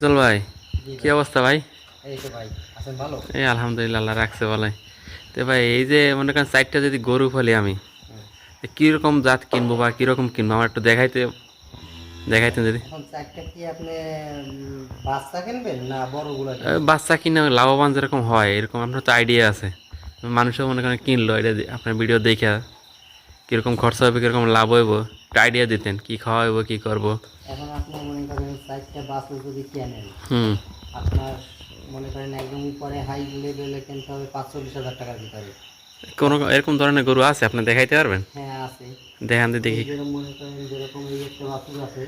চল ভাই, জি কি ভাই। অবস্থা ভাই? এই তো ভাই, আছেন ভালো? এই আলহামদুলিল্লাহ, আল্লাহ রাখছে ভালাই। তো ভাই, এই যে মনে করেন চারটা যদি গরু ফেলি আমি, হুম। তো কিরকম জাত কিনবো বা কিরকম কিনবো আমার একটু দেখাইতেন যদি। এখন ৪ টা কি আপনি বাচ্চা কিনবেন না বড়গুলা কিনবেন? বাচ্চা কিনে লাভবান যেরকম হয় এরকম আপনার তো আইডিয়া আছে। মানুষও মনে করেন কিনলো, এটা আপনার ভিডিও দেখে কিরকম খরচা হবে, কিরকম লাভ হইব, একটা আইডিয়া দিতেন কি খাওয়া হইব, কি করবো। এখন আপনি মনে করেন ৪ টা বাছুর যদি কেনেন, হুম। আপনার মনে করেন একদম উপরে হাই লেভেলে কিনতে হবে ৪৫,০০০ টাকার ভিতরে। কোনো এখন এরকম ধরনের গরু আছে আপনি দেখাইতে পারবেন? হ্যাঁ আছে। দেখান দিয়ে এই দেখি। যেরকম মনে করেন যেরকম এই একটা বাছুর আছে,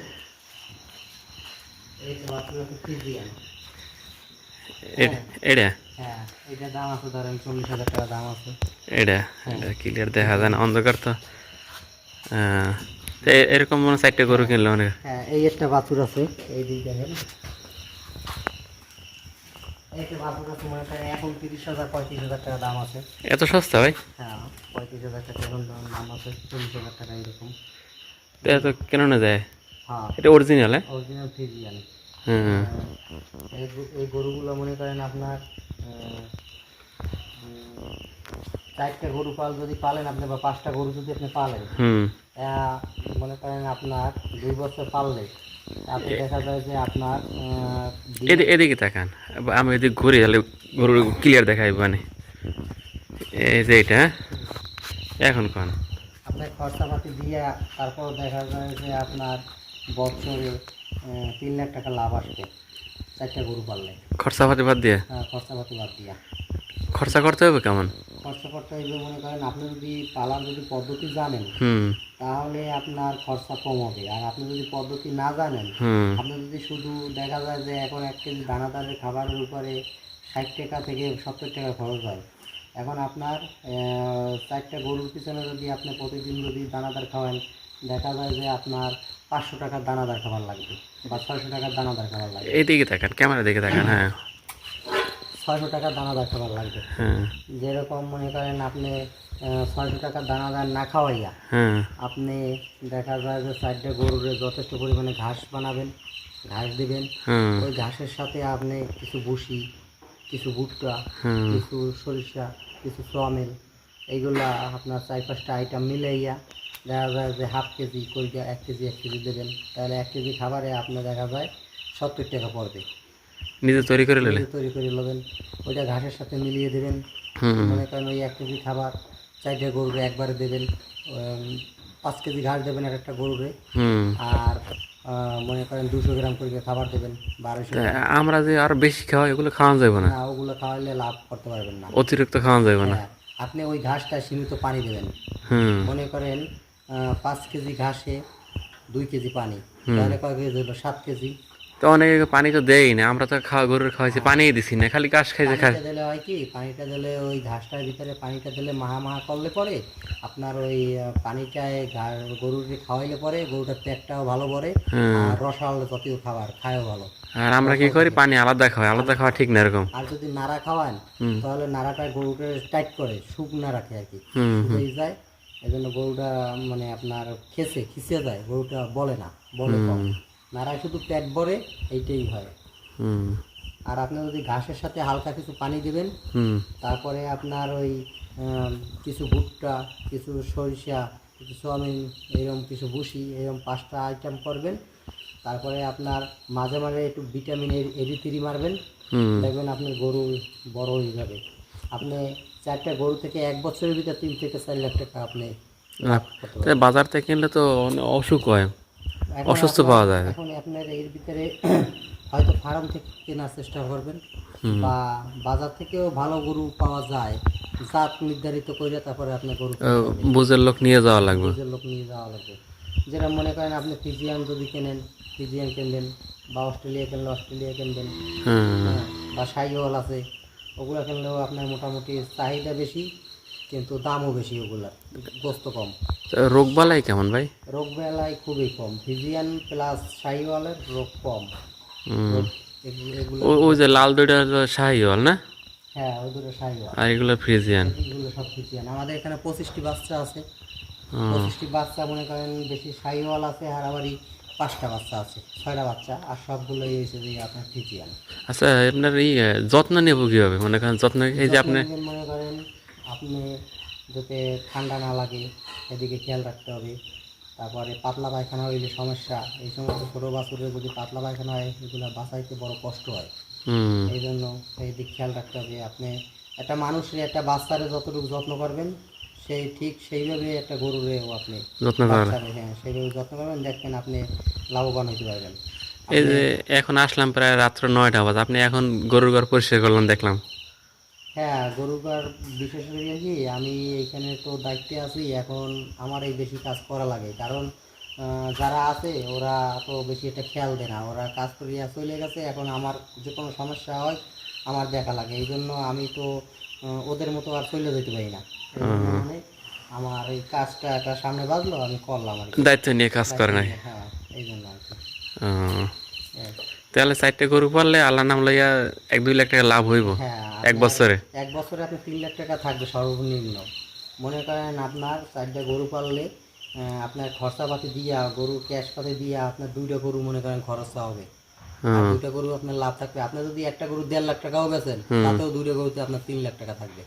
এই একটা বাছুর আছে ফ্রিজিয়ান। হ্যাঁ, এটা হ্যাঁ, এটার দাম আছে ধরেন ৪০,০০০ টাকা দাম আছে। এটা হ্যাঁ, এটা ক্লিয়ার দেখা যায় ফ্রিজিয়ান। না, অন্ধকার তো। তো এরকম মনে হয় চারটে গরু হ্যাঁ, কিনলো মানে। হ্যাঁ, এই একটা বাছুর আছে, এই দিক দেখেন। এই একটা বাছুর আছে মনে করেন এখন ৩০,০০০ ৩৫,০০০ টাকা দাম আছে। এত সস্তা ভাই? হ্যাঁ, ৩৫,০০০ টাকা এখন দাম আছে, ৪০,০০০ টাকা এরকম। তো এত বুঝলেন? কেন না যায়? হ্যাঁ, এটা অরিজিনাল, হ্যাঁ? Original Friesian. হুম। এই গরুগুলো মনে করেন আপনার আহ, উম, ৪ টা গরু যদি পালেন আপনি বা ৫ টা গরু যদি আপনি পালেন, হুম। আহ, মনে করেন আপনার ২ বছর পাললে তাতে দেখা যায় যে আপনার দিনে এদিকে তাকান, আমি এদিকে ঘুরি তাহলে গরুর ক্লিয়ার দেখাই মানে। এই যে এটা, হ্যাঁ? এখন কোন আপনার খরচাপাতি দিয়ে তারপর দেখা যায় যে আপনার বছরে ৩ লাখ টাকা লাভ আসবে ৪ টা গরু পাললে। খরচাপাতি বাদ দিয়ে খরচাপাতি বাদ দিয়া খরচা করতে হবে কেমন? খরচা করতে হইলে মনে করেন আপনি যদি পালার যদি পদ্ধতি জানেন হুম। তাহলে আপনার খরচা কম হবে। আর আপনি যদি পদ্ধতি না জানেন, হুম। আপনি যদি শুধু দেখা যায় যে এখন ১ কেজি দানাদারের খাবারের উপরে ৬০ টাকা থেকে ৭০ টাকা খরচ হয়। এখন আপনার ৪ টা গরুর পিছনে যদি আপনি প্রতিদিন যদি দানাদার খাওয়ান, দেখা যায় যে আপনার ৫০০ টাকার দানাদার খাবার লাগবে বা ৬০০ টাকার দানাদার খাবার লাগবে। এইদিকে তাকান, ক্যামেরা দিকে তাকান, হ্যাঁ। ৬০০ টাকার দানাদার খাবার লাগবে। হ্যাঁ। যেরকম মনে করেন আপনি ৬০০ টাকার দানাদার না খাওয়াইয়া হ্যাঁ। আপনি দেখা যায় যে ৪ টা গরুরে যথেষ্ট পরিমাণে ঘাস বানাবেন, ঘাস দিবেন। হুম। ওই ঘাসের সাথে আপনি কিছু ভুসি, কিছু ভুট্টা, হুম। কিছু সরিষা, কিছু সোয়াবিন, এইগুলা আপনার ৪-৫টা আইটেম মিলাইয়া দেখা যায় যে 1/2 কেজি করে ১ কেজি 1 কেজি দেবেন। তাহলে 1 কেজি খাবারে আপনার দেখা যায় ৭০ টাকা পড়বে। নিজে তৈরি করে নিলে। নিজে তৈরি করে নেবেন, ওইটা ঘাসের সাথে মিলিয়ে দেবেন। হুম। মনে করেন ওই 1 কেজি খাবার ৪ টা গরুরে একবারে দেবেন। ৫ কেজি ঘাস দেবেন একটা গরুরে। হুম। আর মনে করেন ২০০ গ্রাম করে খাবার দেবেন, ১২০০ তা গ্রাম। আমরা যে আরো বেশি খাওয়াই এগুলো খাওয়ানো যাবে না, না, ওগুলো খাওয়াইলে লাভ করতে পারবেন না। অতিরিক্ত খাওয়ানো যাবে না। হ্যাঁ, আপনি ওই ঘাসটা সীমিত পানি দেবেন। হুম। মনে করেন ৫ কেজি ঘাসে ২ কেজি পানি, হুম। তাহলে কয় কেজি হলো? ৭ কেজি। তো অনেকে পানি তো দেয়ই না, আমরা তো খাওয়া গরুর খাওয়াইছি হ্যাঁ, পানিই দিছি না, খালি ঘাস খাইছে খাই। পানিটা দিলে হয় কি, পানিটা দিলে ওই ঘাসটার ভিতরে পানিটা দিলে মাহা মাহা করলে পরে আপনার ওই পানিটায় গরুকে খাওয়াইলে পরে গরুটার পেটটাও ভালো ভরে। হুম। আর রসাল জাতীয় খাবার খায়ও ভালো, আর আমরা কি রসাল করি, থাকে। পানি আলাদা খাওয়াই, আর আলাদা খাওয়া ঠিক না এরকম। আর যদি নাড়া খাওয়ান হুম। তাহলে নাড়াটা গরুটা টাইট করে শুকনা রাখে আর কি, হুম। হুম। শুকিয়ে যায়। এই জন্য গরুটা মানে আপনার খিসে যায়, গরুটা বলে না, বলে কম। হুম। নাড়ায় শুধু পেট ভরে, এইটাই হয়। হুম। আর আপনি যদি ঘাসের সাথে হালকা কিছু পানি দিবেন, হুম। তারপরে আপনার ওই কিছু ভুট্টা, কিছু সরিষা, কিছু সোয়াবিন, এরকম কিছু ভুসি, এরকম 5টা আইটেম করবেন। তারপরে আপনার মাঝে মাঝে একটু ভিটামিনের এরি মারবেন। হুম। দেখবেন আপনার গরু বড় হয়ে যাবে। আপনি 4টা গরু থেকে 1 বছরের ভিতরে ৩ থেকে ৪ লাখ টাকা আপনি না, লাভ করতে তো পারবেন। বাজার থেকে কিনলে তো অনেক অসুখ হয়, এখন অসুস্থ আপনার পাওয়া যায়। এখন আপনার এর ভিতরে হয়তো ফার্ম থেকে কেনার চেষ্টা করবেন, হুম। বা বাজার থেকেও ভালো গরু পাওয়া যায়, জাত নির্ধারিত করে তারপরে আপনার গরু কিনতে হবে। বুঝের লোক নিয়ে যাওয়া লাগবে। বুঝে লোক নিয়ে যাওয়া লাগবে। যেটা মনে করেন আপনি ফিজিয়ান যদি কেনেন, ফিজিয়ান কিনবেন, বা অস্ট্রেলিয়া কিনলে অস্ট্রেলিয়া কিনবেন। হুম। হ্যাঁ, বা শাহিওয়াল আছে, ওগুলো কিনলেও আপনার মোটামুটি চাহিদা বেশি, কিন্তু দামও বেশি ওগুলার, গোস্ত কম। তো রোগ বালাই কেমন ভাই? রোগ বেলায় খুবই কম, ফিজিয়ান প্লাস শাহিওয়ালের রোগ কম। হুম। রোগ এগুলোর ওই রোগ যে কম। লাল দুইটা হলো শাহিওয়াল না? হ্যাঁ, ওই দুটো শাহিওয়াল, আর এগুলো ফ্রিজিয়ান। এগুলো সব ফিজিয়ান। আমাদের এখানে 25টি বাচ্চা আছে। হুম। 25টি বাচ্চা মনে করেন বেশি শাহিওয়াল আছে, হারাবাড়ি 5টা বাচ্চা আছে, 6টা বাচ্চা, আর সবগুলোই হয়েছে যে আপনার ফিজিয়ান। আচ্ছা আপনার এই যত্ন নেবো কীভাবে মনে করেন যত্ন এই যে আপনি মনে করেন আপনি যাতে ঠান্ডা না লাগে এদিকে খেয়াল রাখতে হবে। তারপরে পাতলা পায়খানা হইলে সমস্যা, এই সমস্ত ছোটো বাছুরের যদি পাতলা পায়খানা হয় এগুলো বাঁচাইতে বড় কষ্ট হয়। হুম এই জন্য এই দিক খেয়াল রাখতে হবে। আপনি একটা মানুষের একটা বাচ্চারে যতটুকু যত্ন করবেন সেই ঠিক সেইভাবে একটা গরুরেও আপনি যত্ন করা বাচ্চারে, হ্যাঁ সেইভাবে যত্ন করবেন, দেখবেন আপনি লাভবান হতে পারবেন। এই যে এখন আসলাম প্রায় রাত্র 9টা বাজে আপনি এখন গরুর ঘর পরিষ্কার করলাম দেখলাম। হ্যাঁ, গরুর বিশেষ করে কি আমি এইখানে তো দায়িত্বে আছি, এখন আমার এই বেশি কাজ করা লাগে, কারণ যারা আছে ওরা তো বেশি একটা খেয়াল দেয় না, ওরা কাজ করিয়া চলে গেছে। এখন আমার যে কোনো সমস্যা হয় আমার দেখা লাগে, এই জন্য আমি তো ওদের মতো আর চলে যেতে পারি না। এই জন্য মানে আমার এই কাজটা একটা সামনে বাজলো আমি করলাম আর কি। দায়িত্ব নিয়ে কাজ করে নাই। হ্যাঁ, এই জন্য আর কি। ও, এই। তাহলে 4টে গরু পারলে আল্লাহ নাম লইয়া 1-2 লাখ টাকা লাভ হইব হ্যাঁ, এক বছরে। এক বছরে আপনি 3 লাখ টাকা থাকবে সর্বনিম্ন। মনে করেন আপনার 4টা গরু পাললে আপনার খরচাপাতি দিয়া, গরুর ক্যাশ পাতি দিয়া আপনার 2টা গরু মনে করেন খরচা হবে, আর 2টা গরু আপনার লাভ থাকবে। আপনি যদি একটা গরু 1.5 লাখ টাকাও বেচেন তাতেও 2টা গরুতে আপনার 3 লাখ টাকা থাকবে।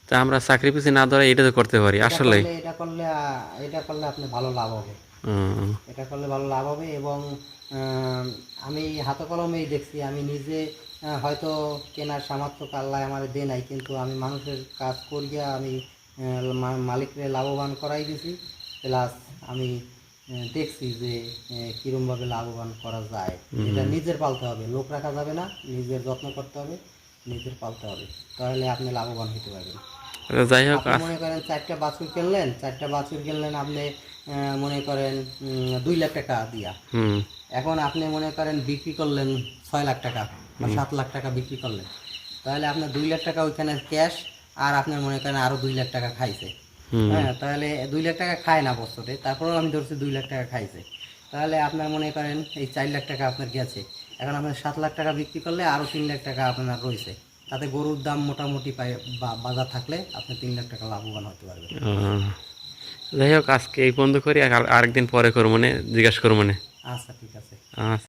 তা আমরা চাকরি পিছু না ধরে এটা তো করতে পারি আসলে। এটা করলে আপনি ভালো লাভ হবে, এটা করলে ভালো লাভ হবে। এবং আমি হাতে কলমেই দেখছি, আমি নিজে হয়তো কেনার সামর্থ্য আল্লাহ আমার দে নাই, কিন্তু আমি মানুষের কাজ করিয়া আমি মালিকরে লাভবান করাই দিছি। প্লাস আমি দেখছি যে কীরমভাবে লাভবান করা যায়। এটা নিজের পালতে হবে, লোক রাখা যাবে না, নিজের যত্ন করতে হবে, নিজের পালতে হবে, তাহলে আপনি লাভবান হতে পারবেন। যাই হোক আপনি মনে করেন 4টা বাছুর কিনলেন আপনি মনে করেন 2 লাখ টাকা দিয়া, হুম এখন আপনি মনে করেন বিক্রি করলেন 6 লাখ টাকা বা 7 লাখ টাকা বিক্রি করলেন, তাহলে আপনার 2 লাখ টাকা ওইখানে ক্যাশ, আর আপনার মনে করেন আরো 2 লাখ টাকা খাইছে। হ্যাঁ, তাহলে 2 লাখ টাকা খায় না বছরে, তারপরেও আমি ধরছি 2 লাখ টাকা খাইছে, তাহলে আপনার মনে করেন এই 4 লাখ টাকা আপনার গেছে। এখন আপনার 7 লাখ টাকা বিক্রি করলে আরো 3 লাখ টাকা আপনার রয়েছে, তাতে গরুর দাম মোটামুটি বাজার থাকলে আপনি 3 লাখ টাকা লাভবান হতে পারবেন। যাই হোক আজকে এই বন্ধ করি আরেকদিন পরে করবো মনে জিজ্ঞাসা করবো মনে। আচ্ছা, ঠিক আছে। আচ্ছা।